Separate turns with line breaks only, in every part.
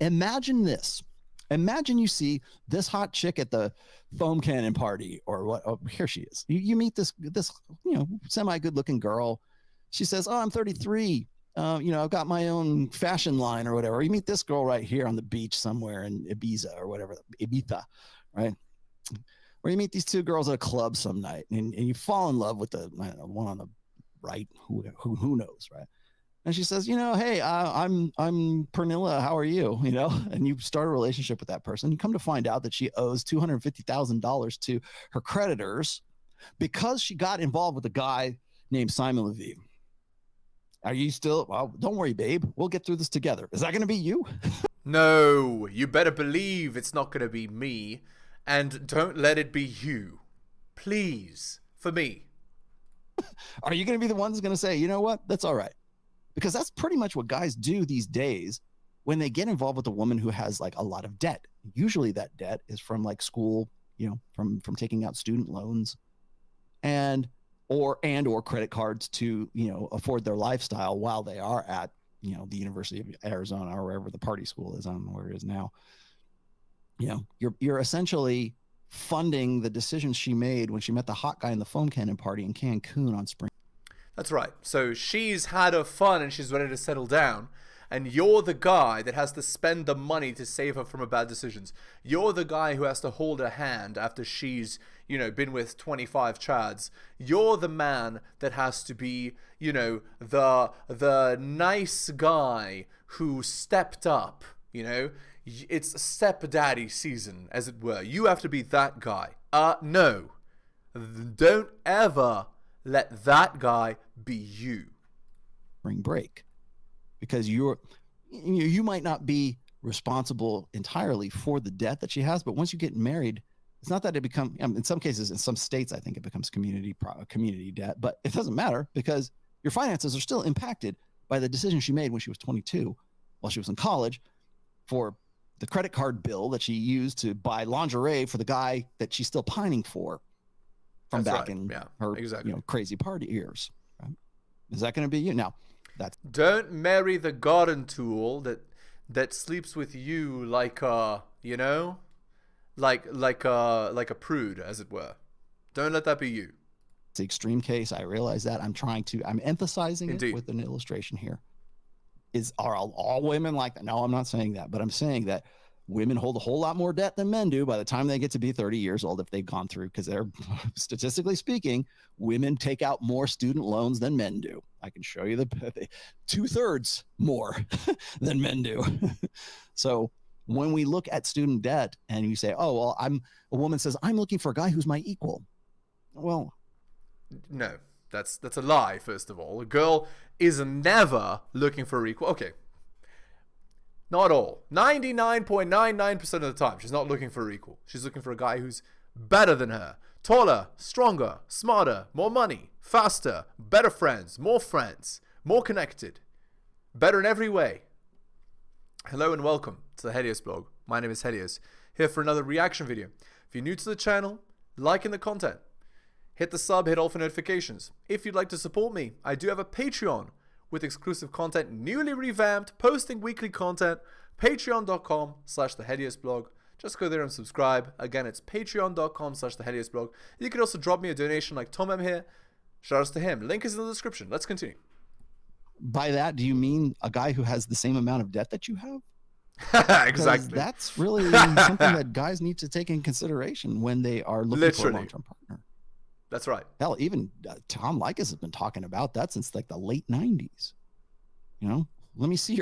Imagine this. Imagine you see this hot chick at the foam cannon party, or what? Oh, here she is. You meet this semi good looking girl. She says, "Oh, I'm 33. I've got my own fashion line or whatever." You meet this girl right here on the beach somewhere in Ibiza or whatever, Ibiza, right? Or you meet these two girls at a club some night, and you fall in love with the one on the right. Who knows, right? And she says, "Hey, I'm Pernilla. How are you?" And you start a relationship with that person. You come to find out that she owes $250,000 to her creditors because she got involved with a guy named Simon Leviev. Are you still? Well, don't worry, babe. We'll get through this together. Is that going to be you?
No, you better believe it's not going to be me, and don't let it be you, please, for me.
Are you going to be the one that's going to say, "You know what? That's all right"? Because that's pretty much what guys do these days when they get involved with a woman who has like a lot of debt. Usually that debt is from like school, from taking out student loans or credit cards to, afford their lifestyle while they are at, the University of Arizona or wherever the party school is. I don't know where it is now. You're essentially funding the decisions she made when she met the hot guy in the foam cannon party in Cancun on spring.
That's right. So she's had her fun and she's ready to settle down. And you're the guy that has to spend the money to save her from her bad decisions. You're the guy who has to hold her hand after she's, been with 25 chads. You're the man that has to be, the nice guy who stepped up, It's stepdaddy season, as it were. You have to be that guy. No. Don't ever let that guy be you.
Spring break, because you might not be responsible entirely for the debt that she has, but once you get married, it's not that it becomes, in some cases, in some states, I think it becomes community debt, but it doesn't matter because your finances are still impacted by the decision she made when she was 22 while she was in college for the credit card bill that she used to buy lingerie for the guy that she's still pining for from back in her crazy party years. Right? Is that going to be you? Now,
don't marry the garden tool that sleeps with you like a like a prude, as it were. Don't let that be you.
It's the extreme case. I realize that. I'm emphasizing
Indeed.
It with an illustration here. Are all women like that? No, I'm not saying that, but I'm saying that women hold a whole lot more debt than men do by the time they get to be 30 years old if they've gone through, because they're, statistically speaking, women take out more student loans than men do. I can show you the 2/3 more than men do. So when we look at student debt and you say, "Oh, well, a woman says, I'm looking for a guy who's my equal." Well,
no, that's a lie. First of all, a girl is never looking for equal. Okay. Not all. 99.99% of the time, she's not looking for her equal. She's looking for a guy who's better than her. Taller, stronger, smarter, more money, faster, better friends, more connected. Better in every way. Hello and welcome to the Helios blog. My name is Helios, here for another reaction video. If you're new to the channel, liking the content. Hit the sub, hit all for notifications. If you'd like to support me, I do have a Patreon with exclusive content, newly revamped, posting weekly content, patreon.com/theheliosblog. Just go there and subscribe. Again, it's patreon.com/theheliosblog. You can also drop me a donation like Tom M here. Shout outs to him. Link is in the description. Let's continue.
By that, do you mean a guy who has the same amount of debt that you have?
Exactly.
That's really something that guys need to take in consideration when they are looking for a long-term partner.
That's right.
Hell, even Tom Likas has been talking about that since like the late 90s. Let me see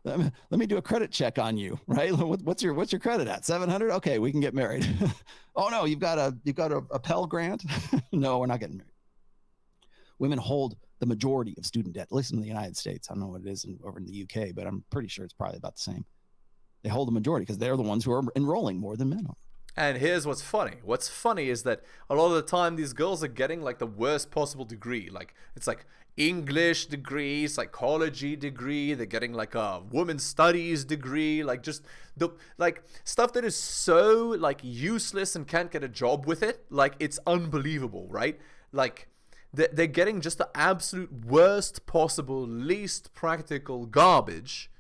let me do a credit check on you, right? What's your credit at? 700? Okay, we can get married. Oh no, you've got a Pell Grant? No, we're not getting married. Women hold the majority of student debt, at least in the United States. I don't know what it is over in the UK, but I'm pretty sure it's probably about the same. They hold the majority because they're the ones who are enrolling more than men are.
And here's what's funny. What's funny is that a lot of the time these girls are getting like the worst possible degree. Like it's like English degree, psychology degree. They're getting like a women's studies degree. Like just like stuff that is so like useless and can't get a job with it. Like it's unbelievable, right? Like they're getting just the absolute worst possible, least practical garbage.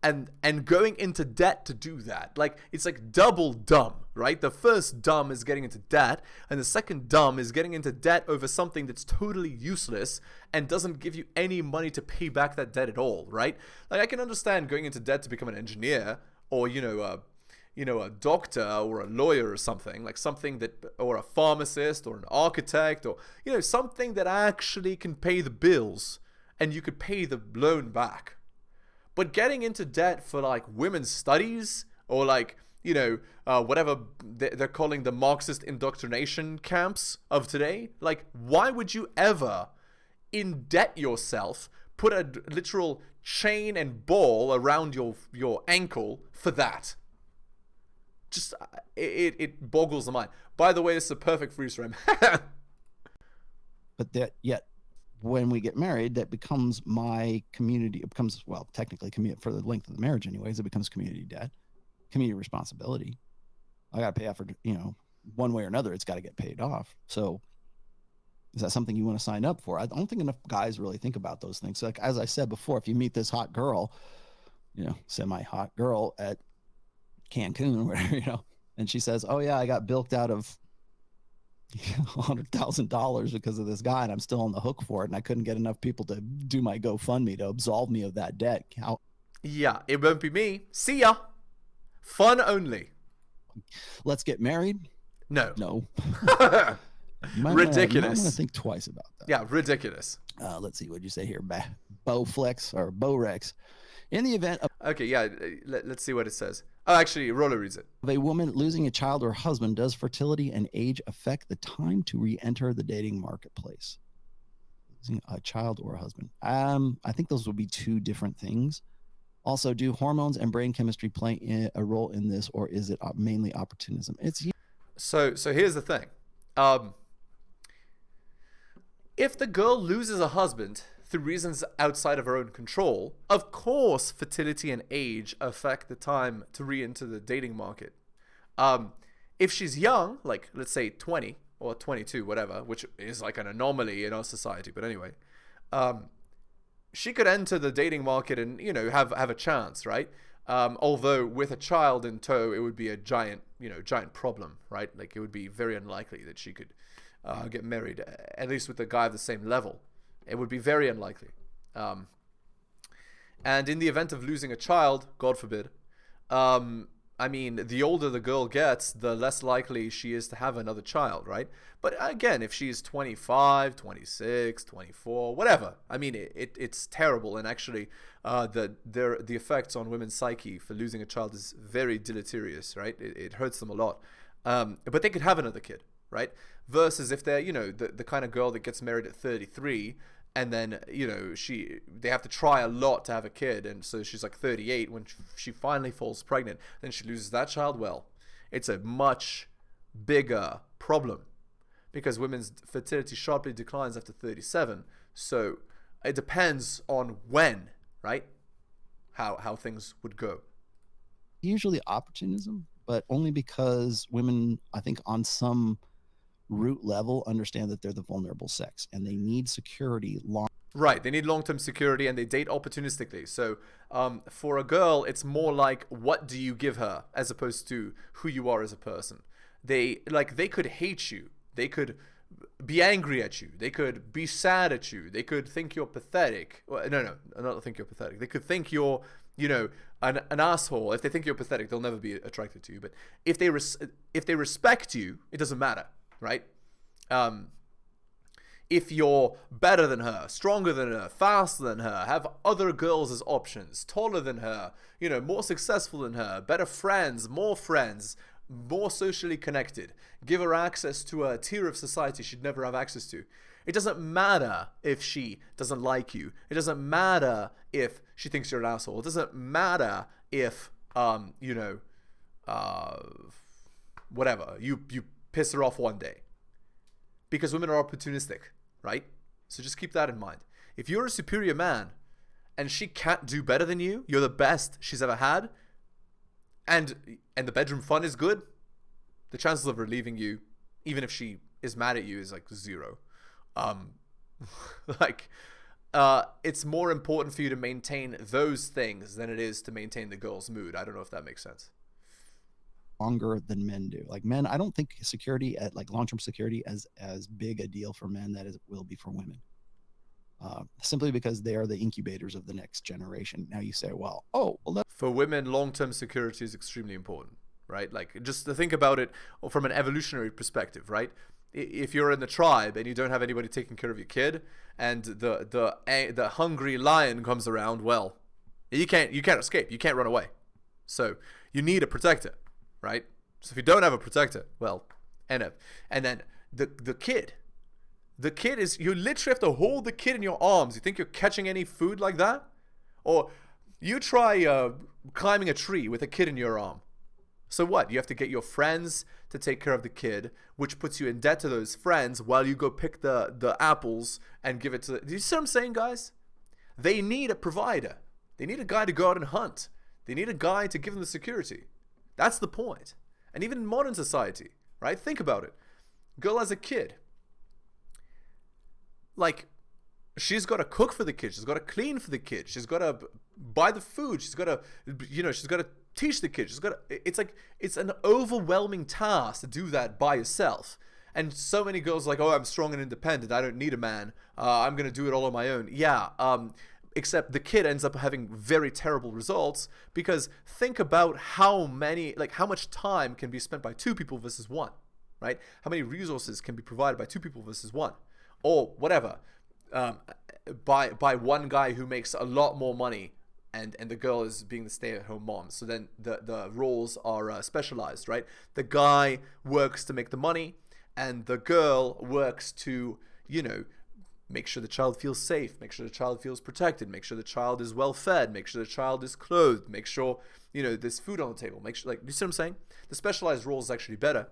and going into debt to do that. Like, it's like double dumb, right? The first dumb is getting into debt, and the second dumb is getting into debt over something that's totally useless and doesn't give you any money to pay back that debt at all, right? Like, I can understand going into debt to become an engineer, or a doctor or a lawyer or something, like something that, or a pharmacist or an architect, or something that actually can pay the bills and you could pay the loan back. But getting into debt for like women's studies, or like, whatever they're calling the Marxist indoctrination camps of today, like, why would you ever indebt yourself, put a literal chain and ball around your ankle for that? Just, it boggles the mind. By the way, this is a perfect freeze frame.
But that yet, when we get married, that becomes my community. It becomes, well, technically, for the length of the marriage anyways, it becomes community debt, community responsibility. I got to pay off for, one way or another, it's got to get paid off. So is that something you want to sign up for? I don't think enough guys really think about those things. So, like, as I said before, if you meet this hot girl, semi-hot girl at Cancun or whatever, and she says, oh yeah, I got bilked out of $100,000 because of this guy, and I'm still on the hook for it, and I couldn't get enough people to do my GoFundMe to absolve me of that debt.
Yeah, it won't be me. See ya. Fun only.
Let's get married?
No.
Ridiculous. I'm going to think twice about that.
Yeah, ridiculous.
Let's see, what'd you say here? Bowflex or Bowrex. In the event of...
Okay, yeah, let's see what it says. Oh, actually, Rollo reads it.
Of a woman losing a child or husband, does fertility and age affect the time to re-enter the dating marketplace? Losing a child or a husband. I think those would be two different things. Also, do hormones and brain chemistry play a role in this, or is it mainly opportunism?
So here's the thing. If the girl loses a husband through reasons outside of her own control, of course fertility and age affect the time to re-enter the dating market. If she's young, like let's say 20 or 22, whatever, which is like an anomaly in our society, but anyway, she could enter the dating market and have a chance, right? Although with a child in tow, it would be a giant problem, right? Like, it would be very unlikely that she could get married, at least with a guy of the same level. It would be very unlikely. And in the event of losing a child, God forbid, the older the girl gets, the less likely she is to have another child, right? But again, if she's 25, 26, 24, whatever, it's terrible. And actually, the effects on women's psyche for losing a child is very deleterious, right? It hurts them a lot. But they could have another kid, right? Versus if they're, the kind of girl that gets married at 33, and then, they have to try a lot to have a kid. And so she's like 38 when she finally falls pregnant. Then she loses that child. Well, it's a much bigger problem because women's fertility sharply declines after 37. So it depends on when, right? How things would go.
Usually opportunism, but only because women, I think on some root level, understand that they're the vulnerable sex and they need security
Right, they need long-term security and they date opportunistically. So for a girl, it's more like, what do you give her as opposed to who you are as a person. They could hate you, they could be angry at you, they could be sad at you, they could think you're pathetic. Well, no, not think you're pathetic. They could think you're an asshole. If they think you're pathetic, they'll never be attracted to you. But if they respect you, it doesn't matter. Right? If you're better than her, stronger than her, faster than her, have other girls as options, taller than her, more successful than her, better friends, more socially connected, give her access to a tier of society she'd never have access to. It doesn't matter if she doesn't like you. It doesn't matter if she thinks you're an asshole. It doesn't matter if, whatever, you piss her off one day, because women are opportunistic, right? So just keep that in mind. If you're a superior man and she can't do better than you, you're the best she's ever had, and the bedroom fun is good, the chances of her leaving you, even if she is mad at you, is like zero. it's more important for you to maintain those things than it is to maintain the girl's mood. I don't know if that makes sense.
Longer than men do. Like men, I don't think security at like long-term security as big a deal for men that it will be for women. Simply because they are the incubators of the next generation. Now you say, well,
for women, long-term security is extremely important, right? Like just to think about it from an evolutionary perspective, right? If you're in the tribe and you don't have anybody taking care of your kid, and the hungry lion comes around, well, you can't escape, you can't run away, so you need a protector, right? So if you don't have a protector, well, and then the kid is, you literally have to hold the kid in your arms. You think you're catching any food like that? Or you try climbing a tree with a kid in your arm. So what? You have to get your friends to take care of the kid, which puts you in debt to those friends while you go pick the apples and give it to do you see what I'm saying, guys? They need a provider. They need a guy to go out and hunt. They need a guy to give them the security. That's the point. And even in modern society, right? Think about it. Girl has a kid. Like, she's got to cook for the kid. She's got to clean for the kid. She's got to buy the food. She's got to, she's got to teach the kid. It's like, it's an overwhelming task to do that by yourself. And so many girls are like, oh, I'm strong and independent. I don't need a man. I'm going to do it all on my own. Yeah. Except the kid ends up having very terrible results, because think about how much time can be spent by two people versus one, right? How many resources can be provided by two people versus one? Or whatever, by one guy who makes a lot more money, and the girl is being the stay-at-home mom. So then the roles are specialized, right? The guy works to make the money, and the girl works to, make sure the child feels safe, make sure the child feels protected, make sure the child is well fed, make sure the child is clothed, make sure, there's food on the table, make sure, you see what I'm saying? The specialized role is actually better,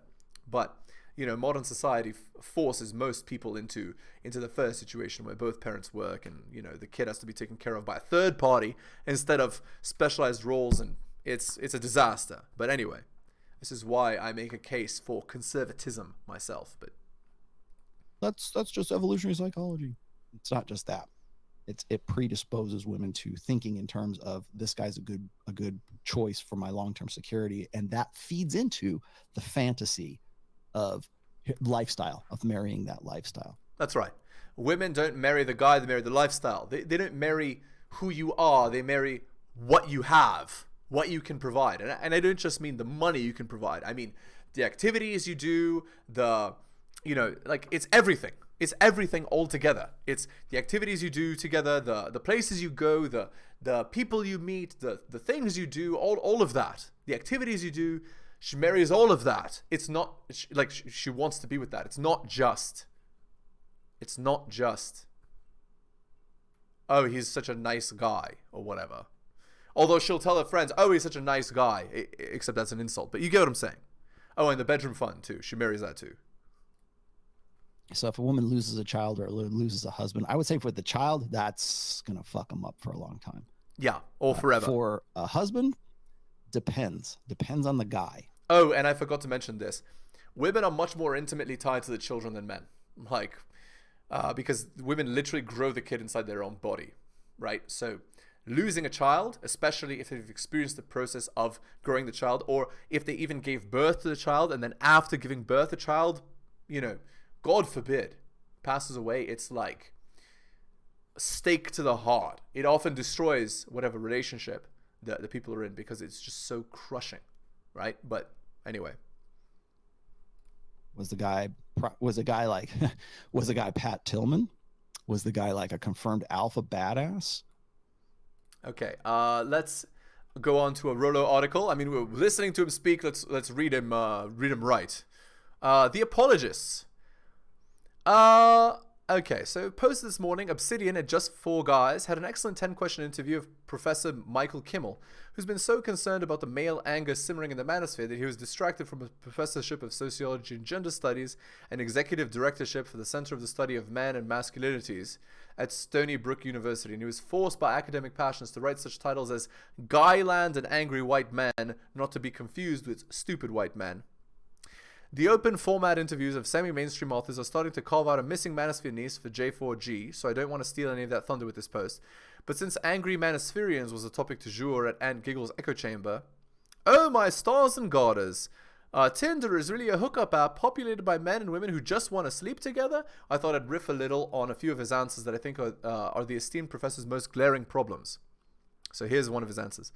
but modern society forces most people into the first situation where both parents work, and the kid has to be taken care of by a third party instead of specialized roles, and it's a disaster. But anyway, this is why I make a case for conservatism myself. But
that's just evolutionary psychology. It's not just that. It predisposes women to thinking in terms of, this guy's a good choice for my long-term security, and that feeds into the fantasy of lifestyle, of marrying that lifestyle.
That's right. Women don't marry the guy, they marry the lifestyle. They don't marry who you are, they marry what you have, what you can provide. And I don't just mean the money you can provide. I mean the activities you do, it's everything. It's everything all together. It's the activities you do together, the places you go, the people you meet, the things you do, all of that. The activities you do. She marries all of that. It's not like she wants to be with that. It's not just, oh, he's such a nice guy or whatever. Although she'll tell her friends, oh, he's such a nice guy, except that's an insult. But you get what I'm saying. Oh, and the bedroom fun too. She marries that too.
So if a woman loses a child or loses a husband, I would say for the child, that's going to fuck them up for a long time.
Yeah, or forever.
For a husband, depends on the guy.
Oh, and I forgot to mention this. Women are much more intimately tied to the children than men. Because women literally grow the kid inside their own body, right? So losing a child, especially if they've experienced the process of growing the child, or if they even gave birth to the child, and then after giving birth, the child, God forbid, passes away, it's like a stake to the heart. It often destroys whatever relationship that the people are in, because it's just so crushing, right? But anyway,
was the guy Pat Tillman? Was the guy like a confirmed alpha badass?
Okay, let's go on to a Rollo article. I mean, we're listening to him speak. Let's read him right. The apologists. Okay, so posted this morning, Obsidian at Just 4 Guys had an excellent 10-question interview of Professor Michael Kimmel, who's been so concerned about the male anger simmering in the manosphere that he was distracted from a professorship of sociology and gender studies and executive directorship for the Center of the Study of Man and Masculinities at Stony Brook University, and he was forced by academic passions to write such titles as Guyland and Angry White Man, not to be confused with Stupid White Man. The open format interviews of semi-mainstream authors are starting to carve out a missing manosphere niche for J4G, so I don't want to steal any of that thunder with this post. But since angry manospherians was a topic du jour at Ant Giggle's echo chamber, oh my stars and garters! Tinder is really a hookup app populated by men and women who just want to sleep together. I thought I'd riff a little on a few of his answers that I think are the esteemed professor's most glaring problems. So here's one of his answers.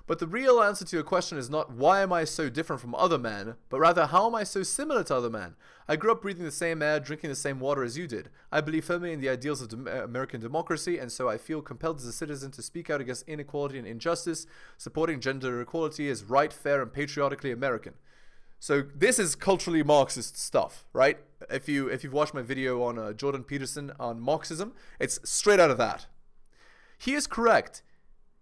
But the real answer to your question is not why am I so different from other men, but rather how am I so similar to other men? I grew up breathing the same air, drinking the same water as you did. I believe firmly in the ideals of American democracy, and so I feel compelled as a citizen to speak out against inequality and injustice, supporting gender equality as right, fair, and patriotically American. So this is culturally Marxist stuff, right? If you've watched my video on Jordan Peterson on Marxism, it's straight out of that. He is correct.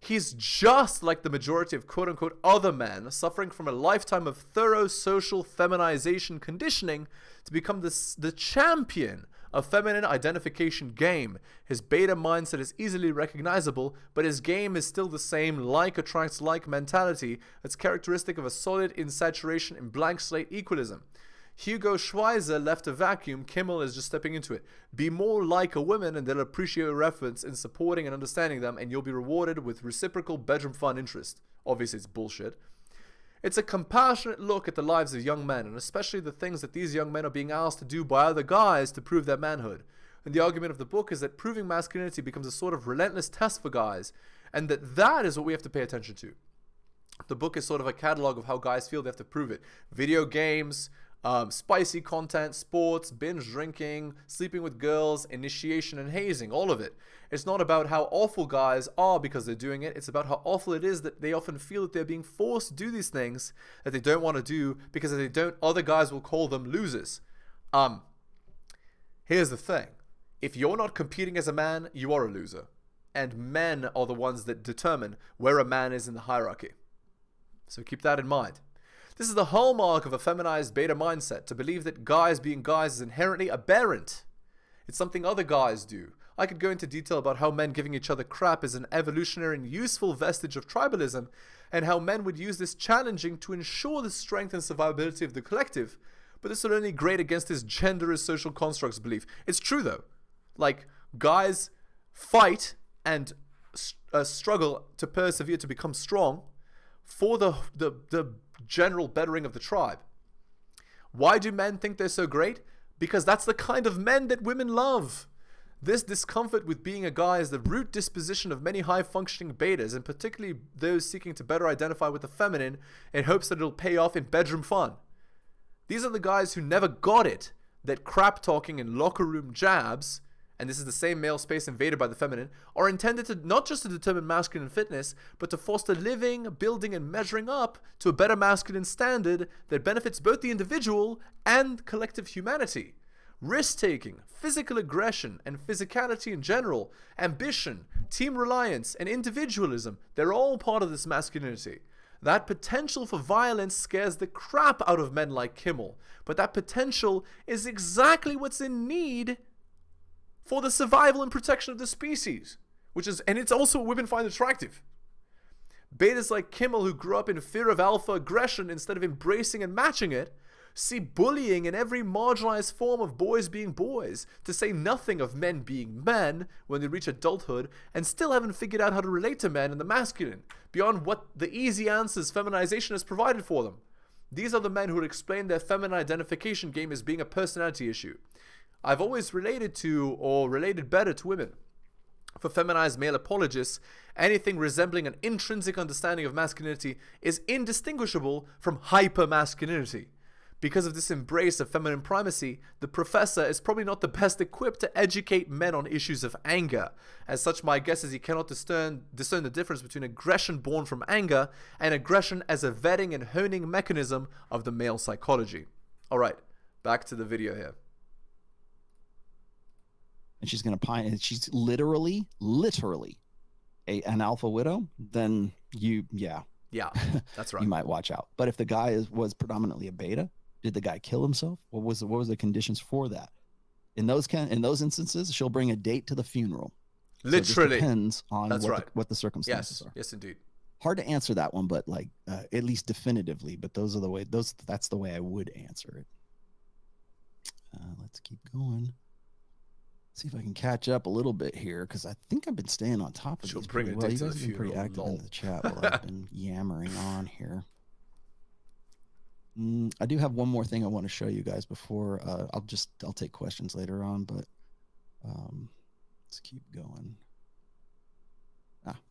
He's just like the majority of quote-unquote other men, suffering from a lifetime of thorough social feminization conditioning to become the champion of feminine identification game. His beta mindset is easily recognizable, but his game is still the same like attracts like mentality that's characteristic of a solid insaturation in blank slate equalism. Hugo Schweizer left a vacuum, Kimmel is just stepping into it. Be more like a woman and they'll appreciate your efforts in supporting and understanding them, and you'll be rewarded with reciprocal bedroom fun interest. Obviously it's bullshit. It's a compassionate look at the lives of young men, and especially the things that these young men are being asked to do by other guys to prove their manhood. And the argument of the book is that proving masculinity becomes a sort of relentless test for guys, and that is what we have to pay attention to. The book is sort of a catalog of how guys feel they have to prove it. Video games, spicy content, sports, binge drinking, sleeping with girls, initiation and hazing, all of it. It's not about how awful guys are because they're doing it. It's about how awful it is that they often feel that they're being forced to do these things that they don't want to do because if they don't, other guys will call them losers. Here's the thing. If you're not competing as a man, you are a loser. And men are the ones that determine where a man is in the hierarchy. So keep that in mind. This is the hallmark of a feminized beta mindset, to believe that guys being guys is inherently aberrant. It's something other guys do. I could go into detail about how men giving each other crap is an evolutionary and useful vestige of tribalism, and how men would use this challenging to ensure the strength and survivability of the collective, but this would only grate against his genderist social constructs belief. It's true though. Like, guys fight and struggle to persevere to become strong for the general bettering of the tribe. Why do men think they're so great? Because that's the kind of men that women love. This discomfort with being a guy is the root disposition of many high-functioning betas, and particularly those seeking to better identify with the feminine in hopes that it'll pay off in bedroom fun. These are the guys who never got it, that crap-talking and locker room jabs, and this is the same male space invaded by the feminine, are intended to not just to determine masculine fitness, but to foster living, building, and measuring up to a better masculine standard that benefits both the individual and collective humanity. Risk-taking, physical aggression, and physicality in general, ambition, team reliance, and individualism, they're all part of this masculinity. That potential for violence scares the crap out of men like Kimmel, but that potential is exactly what's in need for the survival and protection of the species, and it's also what women find attractive. Betas like Kimmel, who grew up in fear of alpha aggression instead of embracing and matching it, see bullying in every marginalized form of boys being boys, to say nothing of men being men when they reach adulthood, and still haven't figured out how to relate to men and the masculine, beyond what the easy answers feminization has provided for them. These are the men who would explain their feminine identification game as being a personality issue. I've always related better to women. For feminized male apologists, anything resembling an intrinsic understanding of masculinity is indistinguishable from hypermasculinity. Because of this embrace of feminine primacy, the professor is probably not the best equipped to educate men on issues of anger. As such, my guess is he cannot discern the difference between aggression born from anger and aggression as a vetting and honing mechanism of the male psychology. Alright, back to the video here.
And she's going to pine, and she's literally an alpha widow, then yeah,
that's right.
You might watch out. But if the guy was predominantly a beta, did the guy kill himself? What was the conditions for that? In those instances, she'll bring a date to the funeral.
Literally,
so it depends on
what
the circumstances are.
Yes, indeed.
Hard to answer that one, but at least definitively. But that's the way I would answer it. Let's keep going. See if I can catch up a little bit here, because I think I've been staying on top of
She'll
these
bring
pretty
a
well.
dick
You
to
guys
the
have been pretty
funeral,
active
lol.
in the chat while I've been yammering on here. I do have one more thing I want to show you guys before I'll take questions later on, but let's keep going.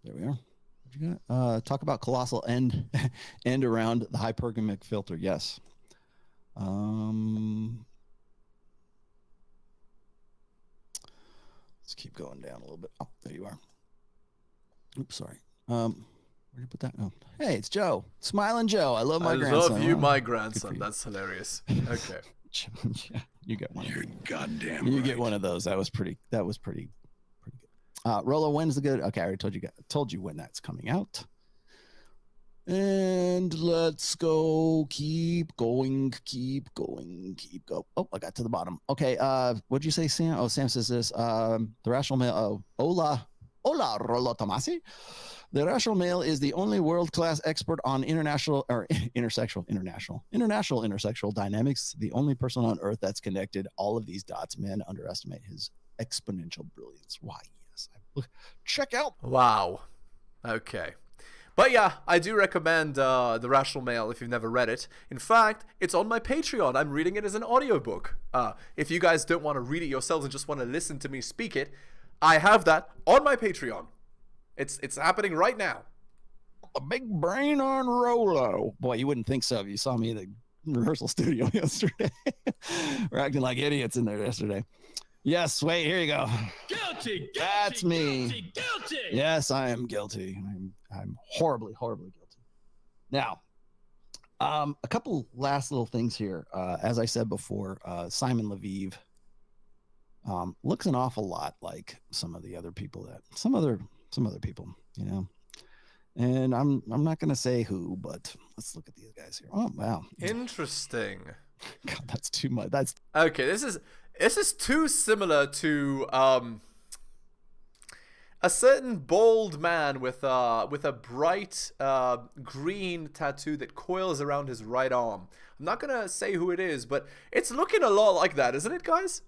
There we are. What you got? Talk about colossal end around the hypergamic filter. Yes. Let's keep going down a little bit. Oh, there you are. Oops, sorry. Where'd you put that? Oh, hey, it's Joe. Smiling Joe. I love my grandson.
I love you,
Oh,
my grandson. That's hilarious. Okay.
You get one.
You're goddamn
You
right.
get one of those. That was pretty good. Rollo, when's the good? Okay, I already told you when that's coming out. And let's go. Keep going. Oh, I got to the bottom. Okay. What'd you say, Sam? Oh, Sam says this. The rational male. Hola, Rollo Tomassi. The rational male is the only world-class expert on international intersexual dynamics. The only person on Earth that's connected all of these dots. Men underestimate his exponential brilliance. Why? Yes. Check out.
Wow. Okay. But yeah, I do recommend The Rational Male if you've never read it. In fact, it's on my Patreon. I'm reading it as an audiobook. If you guys don't want to read it yourselves and just want to listen to me speak it, I have that on my Patreon. It's happening right now.
A big brain on Rollo. Boy, you wouldn't think so if you saw me in the rehearsal studio yesterday. We're acting like idiots in there yesterday. Yes, wait, here you go.
Guilty.
That's me.
Guilty.
Yes, I am guilty. I'm horribly guilty. Now, a couple last little things here. As I said before, Simon Leviev looks an awful lot like some other people, you know. And I'm not going to say who, but let's look at these guys here. Oh, wow.
Interesting.
God, that's too much.
Okay, this is too similar to a certain bald man with a bright green tattoo that coils around his right arm. I'm not gonna say who it is, but it's looking a lot like that, isn't it, guys?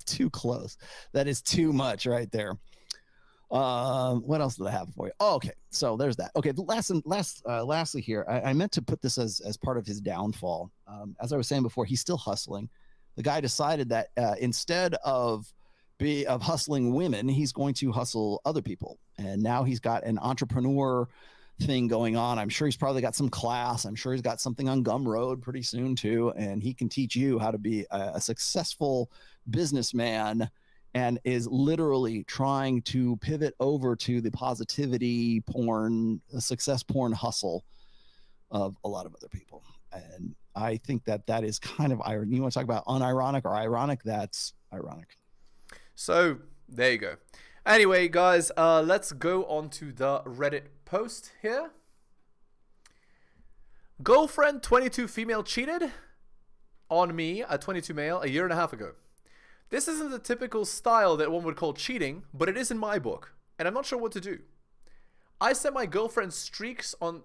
too close. That is too much right there. What else did I have for you? Oh, okay. So there's that. Okay. Lastly here, I meant to put this as part of his downfall. As I was saying before, he's still hustling. The guy decided that instead of hustling women, he's going to hustle other people. And now he's got an entrepreneur thing going on. I'm sure he's probably got some class. I'm sure he's got something on Gumroad pretty soon too. And he can teach you how to be a successful businessman, and is literally trying to pivot over to the positivity porn, the success porn hustle of a lot of other people. And I think that is kind of ironic. You want to talk about unironic or ironic? That's ironic.
So there you go. Anyway, guys, let's go on to the Reddit post here. Girlfriend 22 female cheated on me, a 22 male, a year and a half ago. This isn't the typical style that one would call cheating, but it is in my book, and I'm not sure what to do. I sent my girlfriend streaks on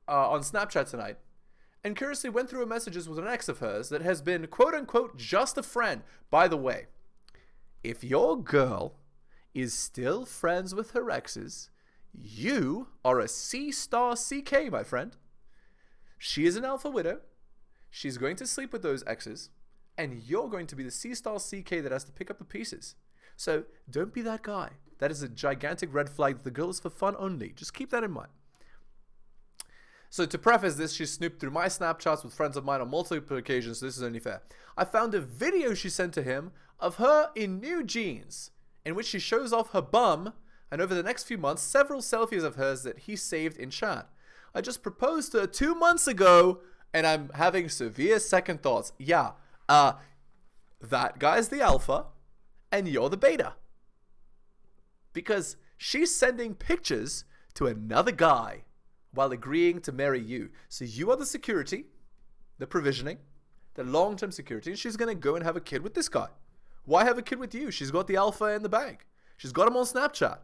Snapchat tonight, and curiously went through her messages with an ex of hers that has been quote-unquote just a friend. By the way, if your girl is still friends with her exes, you are a C-star CK, my friend. She is an alpha widow. She's going to sleep with those exes, and you're going to be the C-star CK that has to pick up the pieces. So don't be that guy. That is a gigantic red flag that the girl is for fun only. Just keep that in mind. So to preface this, she snooped through my Snapchats with friends of mine on multiple occasions, so this is only fair. I found a video she sent to him of her in new jeans, in which she shows off her bum, and over the next few months, several selfies of hers that he saved in chat. I just proposed to her 2 months ago, and I'm having severe second thoughts. Yeah, that guy's the alpha, and you're the beta. Because she's sending pictures to another guy while agreeing to marry you. So you are the security, the provisioning, the long-term security, and she's going to go and have a kid with this guy. Why have a kid with you? She's got the alpha in the bag. She's got him on Snapchat.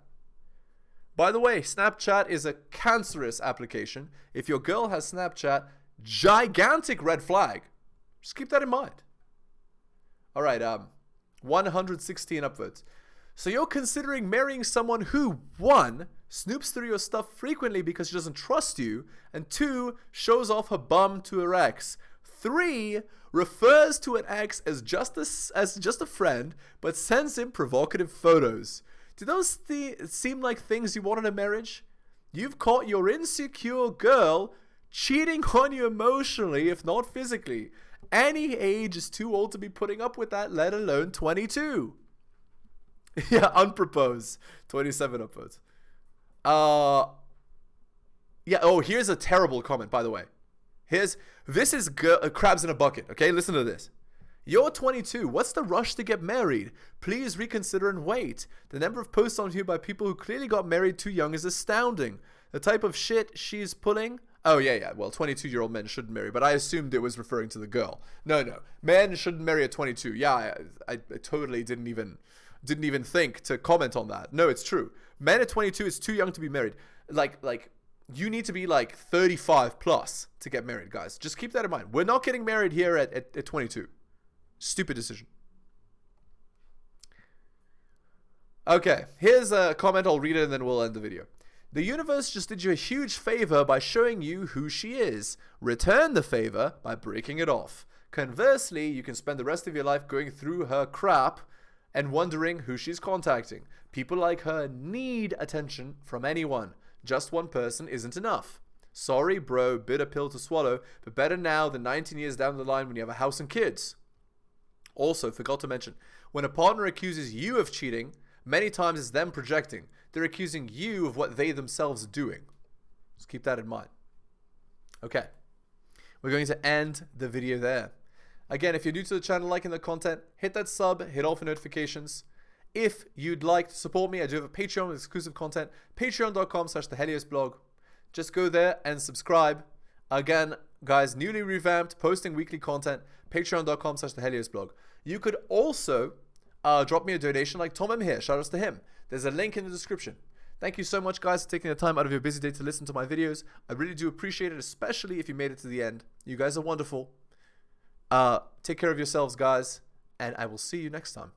By the way, Snapchat is a cancerous application. If your girl has Snapchat, gigantic red flag. Just keep that in mind. All right, 116 upwards. So you're considering marrying someone who, 1, snoops through your stuff frequently because she doesn't trust you, and 2, shows off her bum to her ex, 3, refers to an ex as just a friend, but sends him provocative photos. Do those seem like things you want in a marriage? You've caught your insecure girl cheating on you emotionally, if not physically. Any age is too old to be putting up with that, let alone 22. Yeah, unproposed. 27 upwards. Yeah, oh, here's a terrible comment, by the way. This is crabs in a bucket, okay? Listen to this. You're 22. What's the rush to get married? Please reconsider and wait. The number of posts on here by people who clearly got married too young is astounding. The type of shit she's pulling... Oh, yeah. Well, 22-year-old men shouldn't marry, but I assumed it was referring to the girl. No. Men shouldn't marry at 22. Yeah, I totally didn't even think to comment on that. No, it's true. Men at 22 is too young to be married. Like you need to be like 35 plus to get married, guys. Just keep that in mind. We're not getting married here at 22. Stupid decision. Okay, here's a comment. I'll read it and then we'll end the video. The universe just did you a huge favor by showing you who she is. Return the favor by breaking it off. Conversely, you can spend the rest of your life going through her crap and wondering who she's contacting. People like her need attention from anyone. Just one person isn't enough. Sorry, bro, bitter pill to swallow, but better now than 19 years down the line when you have a house and kids. Also, forgot to mention, when a partner accuses you of cheating, many times it's them projecting. They're accusing you of what they themselves are doing. Just keep that in mind. Okay. We're going to end the video there. Again, if you're new to the channel, liking the content, hit that sub, hit all for notifications. If you'd like to support me, I do have a Patreon with exclusive content, patreon.com/theheliosblog. Just go there and subscribe. Again, guys, newly revamped, posting weekly content, patreon.com/theheliosblog. You could also drop me a donation like Tom M here. Shout outs to him. There's a link in the description. Thank you so much, guys, for taking the time out of your busy day to listen to my videos. I really do appreciate it, especially if you made it to the end. You guys are wonderful. Take care of yourselves, guys, and I will see you next time.